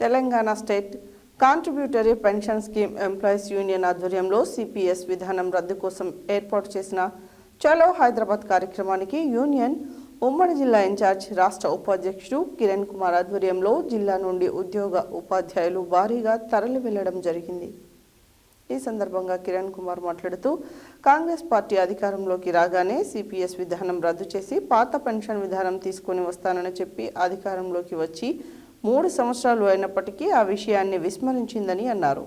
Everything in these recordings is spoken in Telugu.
Telangana state contributory pension scheme employees union ఆధ్వర్యంలో సిపిఎస్ విధానం రద్దు కోసం ఏర్పాటు చేసిన చలో హైదరాబాద్ కార్యక్రమానికి యూనియన్ ఉమ్మడి జిల్లా ఇన్ఛార్జ్ రాష్ట్ర ఉపాధ్యక్షుడు కిరణ్ కుమార్ ఆధ్వర్యంలో జిల్లా నుండి ఉద్యోగ ఉపాధ్యాయులు భారీగా తరలి వెళ్లడం జరిగింది. ఈ సందర్భంగా కిరణ్ కుమార్ మాట్లాడుతూ కాంగ్రెస్ పార్టీ అధికారంలోకి రాగానే సిపిఎస్ విధానం రద్దు చేసి పాత పెన్షన్ విధానం తీసుకొని వస్తానని చెప్పి అధికారంలోకి వచ్చి 3 సంవత్సరాలు అయినప్పటికీ ఆ విషయాన్ని విస్మరించిందని అన్నారు.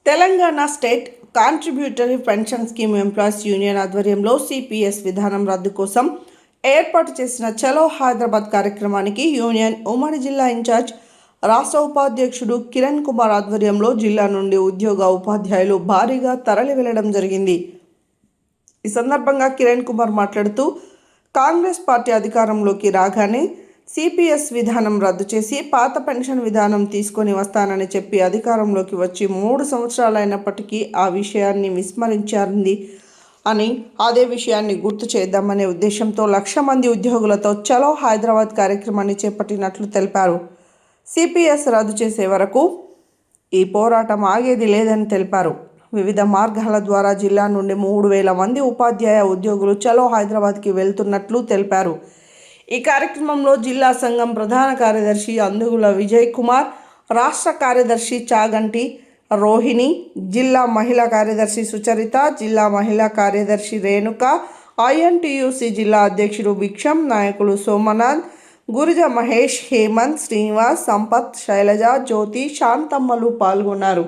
Telangana state contributory pension scheme employees union ఆధ్వర్యంలో సిపిఎస్ విధానం రద్దు కోసం ఏర్పాటు చేసిన చలో హైదరాబాద్ కార్యక్రమానికి యూనియన్ ఉమ్మడి జిల్లా ఇన్ఛార్జ్ రాష్ట్ర ఉపాధ్యక్షుడు కిరణ్ కుమార్ ఆధ్వర్యంలో జిల్లా నుండి ఉద్యోగ ఉపాధ్యాయులు భారీగా తరలి వెళ్లడం జరిగింది. ఈ సందర్భంగా కిరణ్ కుమార్ మాట్లాడుతూ కాంగ్రెస్ పార్టీ అధికారంలోకి రాగానే సిపిఎస్ విధానం రద్దు చేసి పాత పెన్షన్ విధానం తీసుకొని వస్తానని చెప్పి అధికారంలోకి వచ్చి 3 సంవత్సరాలు అయినప్పటికీ ఆ విషయాన్ని విస్మరించారంది అని అదే విషయాన్ని గుర్తు చేద్దామనే ఉద్దేశంతో 1,00,000 మంది ఉద్యోగులతో చలో హైదరాబాద్ కార్యక్రమాన్ని చేపట్టినట్లు తెలిపారు. సిపిఎస్ రద్దు చేసే వరకు ఈ పోరాటం ఆగేది లేదని తెలిపారు. వివిధ మార్గాల ద్వారా జిల్లా నుండి 3,000 మంది ఉపాధ్యాయ ఉద్యోగులు చలో హైదరాబాద్కి వెళ్తున్నట్లు తెలిపారు. ఈ కార్యక్రమంలో జిల్లా సంఘం ప్రధాన కార్యదర్శి అందుగుల విజయ్ కుమార్, రాష్ట్ర కార్యదర్శి చాగంటి రోహిణి, జిల్లా మహిళా కార్యదర్శి సుచరిత, జిల్లా మహిళా కార్యదర్శి రేణుక, ఐఎన్టీయూసీ జిల్లా అధ్యక్షుడు భిక్షం, నాయకులు సోమనాథ్, గురుజ మహేష్, హేమంత్, శ్రీనివాస్, సంపత్, శైలజ, జ్యోతి, శాంతమ్మలు పాల్గొన్నారు.